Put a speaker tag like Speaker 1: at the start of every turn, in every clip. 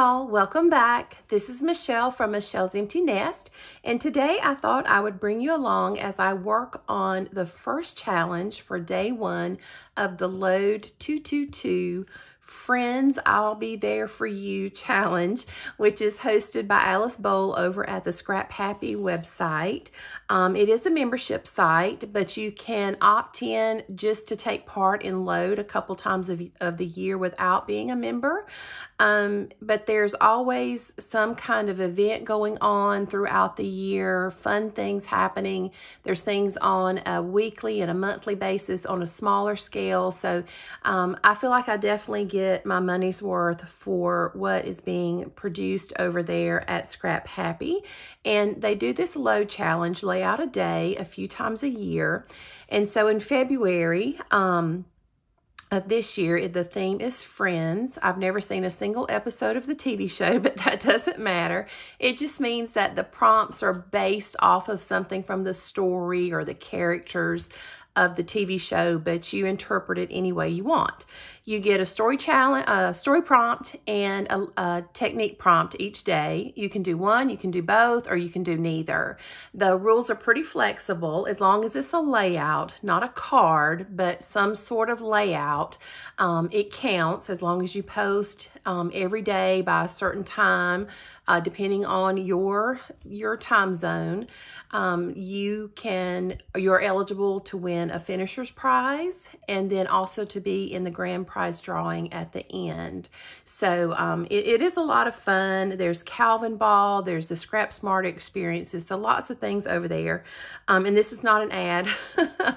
Speaker 1: y'all, welcome back. This is Michelle from Michelle's Empty Nest, and today I thought I would bring you along as I work on the first challenge for day one of the Load 222 Friends, I'll Be There For You challenge, which is hosted by Alice Bowl over at the Scrap Happy website. It is a membership site, but you can opt in just to take part in Load a couple times of the year without being a member. But there's always some kind of event going on throughout the year, fun things happening. There's things on a weekly and a monthly basis on a smaller scale. So I feel like I definitely get my money's worth for what is being produced over there at Scrap Happy. And they do this load challenge, lay out a day a few times a year. And so in February, of this year, the theme is Friends. I've never seen a single episode of the TV show, but that doesn't matter. It just means that the prompts are based off of something from the story or the characters of the TV show, but you interpret it any way you want. You get a story challenge, a story prompt, and a technique prompt each day. You can do one, you can do both, or you can do neither. The rules are pretty flexible as long as it's a layout, not a card, but some sort of layout. It counts as long as you post every day by a certain time, depending on your time zone. You're eligible to win a finisher's prize and then also to be in the grand prize drawing at the end. So it is a lot of fun. There's Calvin Ball, there's the Scrap Smart experiences, so lots of things over there. And this is not an ad.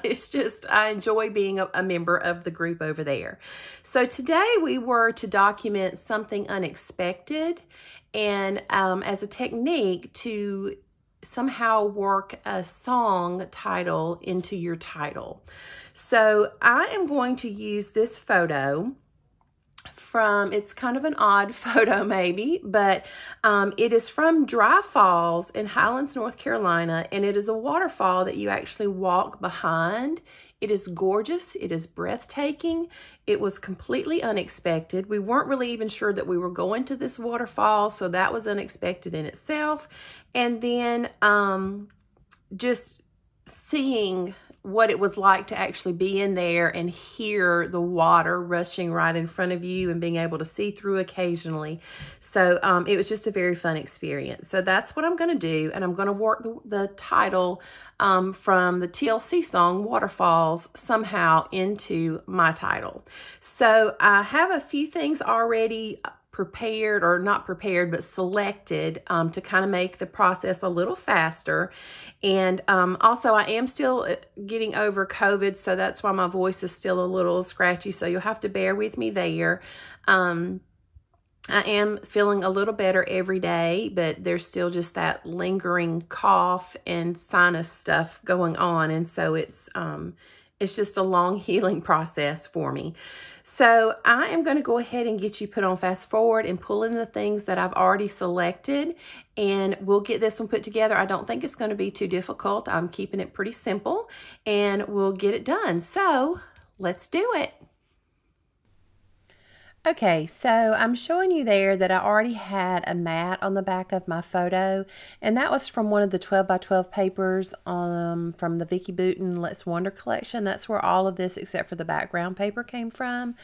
Speaker 1: It's just I enjoy being a member of the group over there. So today we were to document something unexpected and as a technique to somehow work a song title into your title. So I am going to use this photo from, it's kind of an odd photo maybe, but it is from Dry Falls in Highlands, North Carolina, and it is a waterfall that you actually walk behind. It is gorgeous. It is breathtaking. It was completely unexpected. We weren't really even sure that we were going to this waterfall, so that was unexpected in itself. And then just seeing what it was like to actually be in there and hear the water rushing right in front of you and being able to see through occasionally. So it was just a very fun experience. So that's what I'm going to do. And I'm going to work the title from the TLC song Waterfalls somehow into my title. So I have a few things already prepared, or not prepared, but selected to kind of make the process a little faster. And also I am still getting over COVID, so that's why my voice is still a little scratchy, so you'll have to bear with me there. I am feeling a little better every day, but there's still just that lingering cough and sinus stuff going on, and so it's just a long healing process for me. So I am going to go ahead and get you put on fast forward and pull in the things that I've already selected, and we'll get this one put together. I don't think it's going to be too difficult. I'm keeping it pretty simple, and we'll get it done. So let's do it. Okay, so I'm showing you there that I already had a mat on the back of my photo, and that was from one of the 12 by 12 papers from the Vicki Boutin Let's Wonder collection. That's where all of this except for the background paper came from.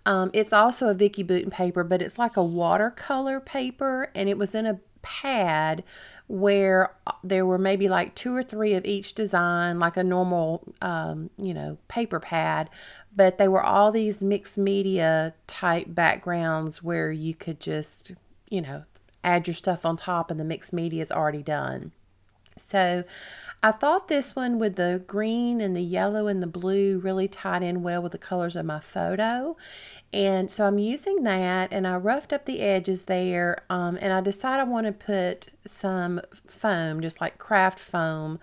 Speaker 1: It's also a Vicki Boutin paper, but it's like a watercolor paper, and it was in a pad where there were maybe like 2 or 3 of each design, like a normal, paper pad, but they were all these mixed media type backgrounds where you could just, add your stuff on top and the mixed media is already done. So I thought this one with the green and the yellow and the blue really tied in well with the colors of my photo. And so I'm using that, and I roughed up the edges there, and I decided I want to put some foam, just like craft foam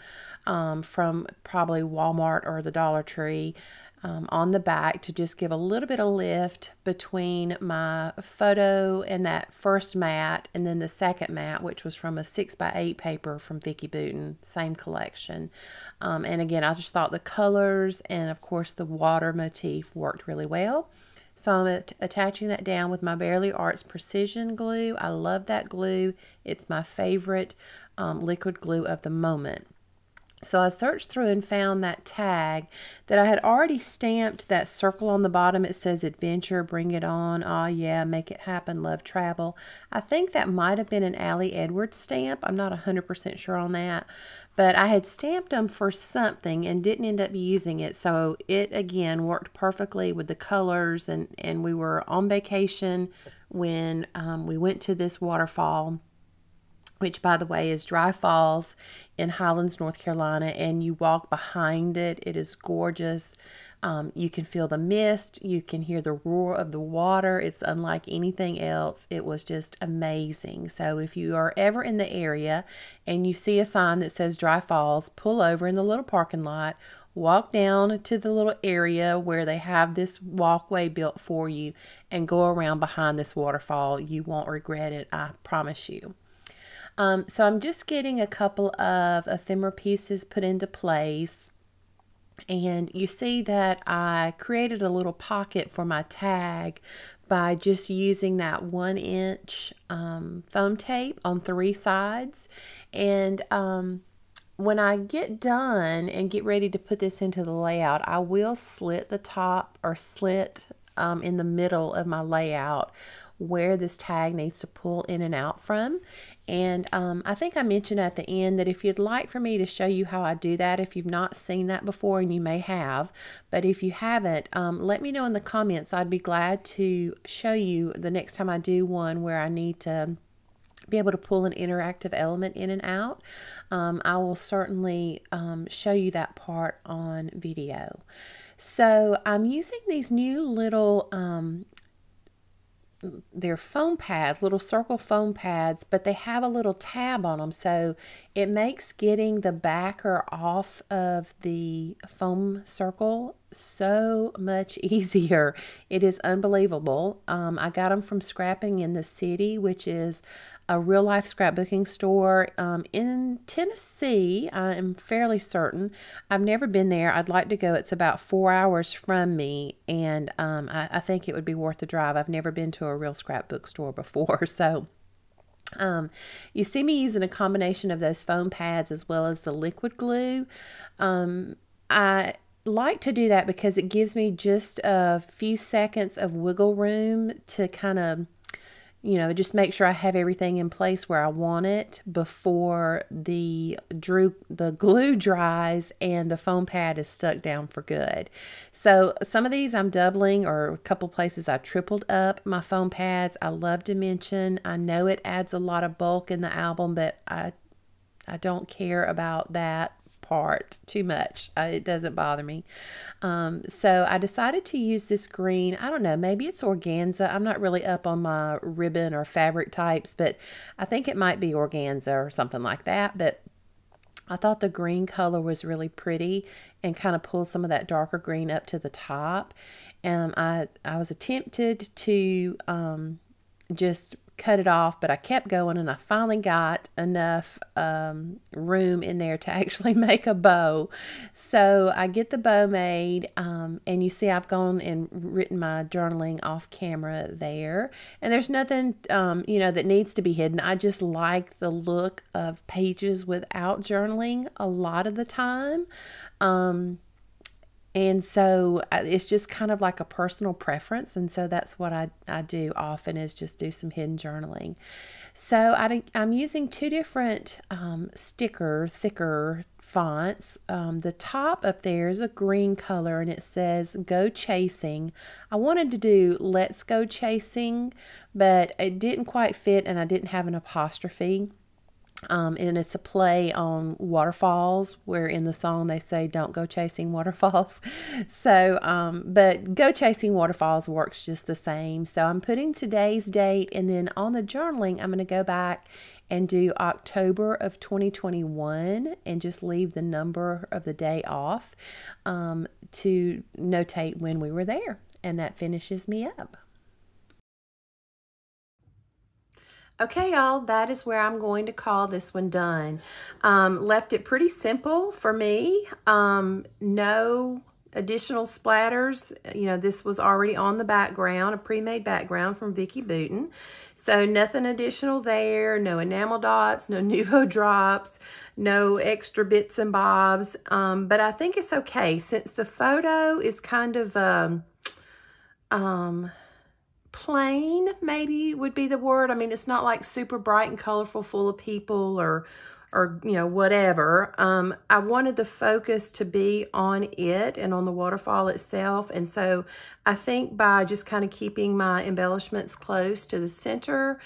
Speaker 1: from probably Walmart or the Dollar Tree, on the back to just give a little bit of lift between my photo and that first mat and then the second mat, which was from a 6x8 paper from Vicki Boutin, same collection. And again, I just thought the colors and of course the water motif worked really well. So I'm attaching that down with my Bearly Arts Precision Glue. I love that glue. It's my favorite liquid glue of the moment. So I searched through and found that tag that I had already stamped, that circle on the bottom. It says adventure, bring it on, oh yeah, make it happen, love travel. I think that might have been an Allie Edwards stamp. I'm not 100% sure on that. But I had stamped them for something and didn't end up using it. So it, again, worked perfectly with the colors. And we were on vacation when we went to this waterfall, which, by the way, is Dry Falls in Highlands, North Carolina, and you walk behind it. It is gorgeous. You can feel the mist. You can hear the roar of the water. It's unlike anything else. It was just amazing. So if you are ever in the area and you see a sign that says Dry Falls, pull over in the little parking lot, walk down to the little area where they have this walkway built for you, and go around behind this waterfall. You won't regret it, I promise you. So I'm just getting a couple of ephemera pieces put into place, and you see that I created a little pocket for my tag by just using that 1-inch foam tape on 3 sides. And when I get done and get ready to put this into the layout, I will slit the top, or slit in the middle of my layout where this tag needs to pull in and out from. And I think I mentioned at the end that if you'd like for me to show you how I do that, if you've not seen that before, and you may have, but if you haven't, let me know in the comments. I'd be glad to show you the next time I do one where I need to be able to pull an interactive element in and out. I will certainly show you that part on video. So I'm using these new little they're foam pads, little circle foam pads, but they have a little tab on them, so it makes getting the backer off of the foam circle so much easier. It is unbelievable. I got them from Scrapping in the City, which is a real-life scrapbooking store in Tennessee. I am fairly certain. I've never been there. I'd like to go. It's about 4 hours from me, and I think it would be worth the drive. I've never been to a real scrapbook store before, so you see me using a combination of those foam pads as well as the liquid glue. I like to do that because it gives me just a few seconds of wiggle room to kind of, you know, just make sure I have everything in place where I want it before the glue dries and the foam pad is stuck down for good. So some of these I'm doubling, or a couple places I tripled up my foam pads. I love Dimension. I know it adds a lot of bulk in the album, but I don't care about that part too much. It doesn't bother me. So I decided to use this green. I don't know, maybe it's organza. I'm not really up on my ribbon or fabric types, but I think it might be organza or something like that. But I thought the green color was really pretty and kind of pulled some of that darker green up to the top. And I was tempted to just cut it off, but I kept going, and I finally got enough room in there to actually make a bow. So I get the bow made, and you see I've gone and written my journaling off camera there, and there's nothing you know, that needs to be hidden. I just like the look of pages without journaling a lot of the time. And so it's just kind of like a personal preference. And so that's what I do often, is just do some hidden journaling. So I'm using 2 different thicker fonts. The top up there is a green color, and it says Go Chasing. I wanted to do Let's Go Chasing, but it didn't quite fit, and I didn't have an apostrophe. And it's a play on waterfalls, where in the song they say, don't go chasing waterfalls. So, but Go Chasing Waterfalls works just the same. So I'm putting today's date, and then on the journaling, I'm going to go back and do October of 2021 and just leave the number of the day off to notate when we were there. And that finishes me up. Okay, y'all, that is where I'm going to call this one done. Left it pretty simple for me. No additional splatters. You know, this was already on the background, a pre-made background from Vicki Boutin. So nothing additional there, no enamel dots, no Nuvo drops, no extra bits and bobs. But I think it's okay since the photo is kind of plain, maybe would be the word. I mean, it's not like super bright and colorful, full of people or you know, whatever. I wanted the focus to be on it and on the waterfall itself. And so I think by just kind of keeping my embellishments close to the center,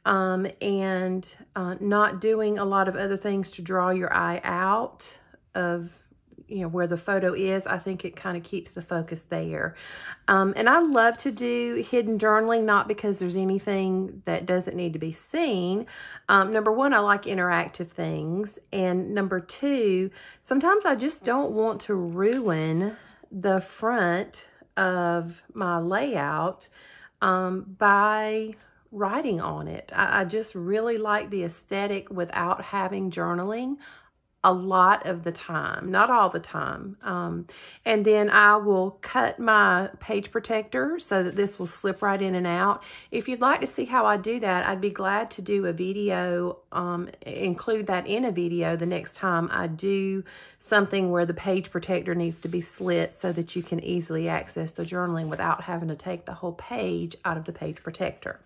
Speaker 1: and not doing a lot of other things to draw your eye out of, you know, where the photo is, I think it kind of keeps the focus there. And I love to do hidden journaling, not because there's anything that doesn't need to be seen. Number one, I like interactive things. And number two, sometimes I just don't want to ruin the front of my layout by writing on it. I just really like the aesthetic without having journaling a lot of the time, not all the time. And then I will cut my page protector so that this will slip right in and out. If you'd like to see how I do that, I'd be glad to do a video, include that in a video the next time I do something where the page protector needs to be slit so that you can easily access the journaling without having to take the whole page out of the page protector.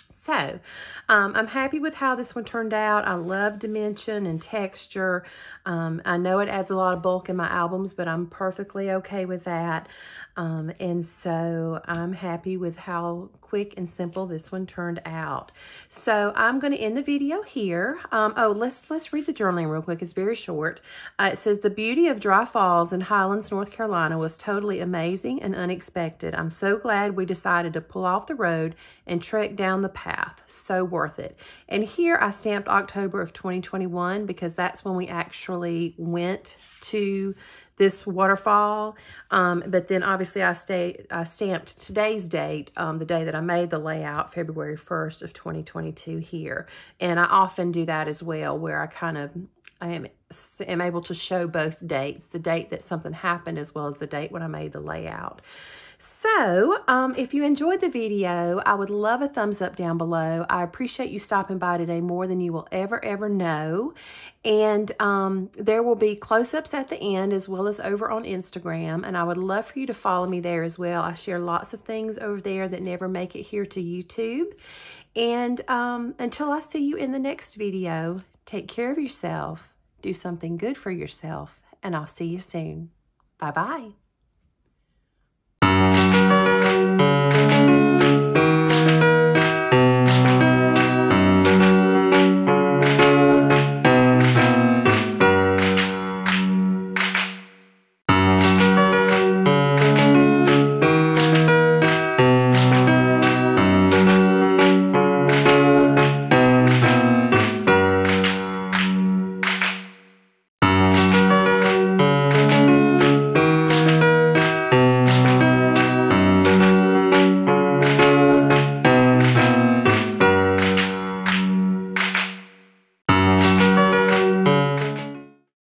Speaker 1: So, I'm happy with how this one turned out. I love dimension and texture. I know it adds a lot of bulk in my albums, but I'm perfectly okay with that. And so I'm happy with how quick and simple this one turned out. So I'm going to end the video here. Oh, let's read the journaling real quick. It's very short. It says, the beauty of Dry Falls in Highlands, North Carolina was totally amazing and unexpected. I'm so glad we decided to pull off the road and trek down the path. So worth it. And here I stamped October of 2021 because that's when we actually went to this waterfall. But then obviously I stamped today's date, the day that I made the layout, February 1st of 2022 here. And I often do that as well, where I am able to show both dates, the date that something happened as well as the date when I made the layout. So, if you enjoyed the video, I would love a thumbs up down below. I appreciate you stopping by today more than you will ever know. And there will be close-ups at the end as well as over on Instagram. And I would love for you to follow me there as well. I share lots of things over there that never make it here to YouTube. And until I see you in the next video, take care of yourself, do something good for yourself, and I'll see you soon. Bye-bye.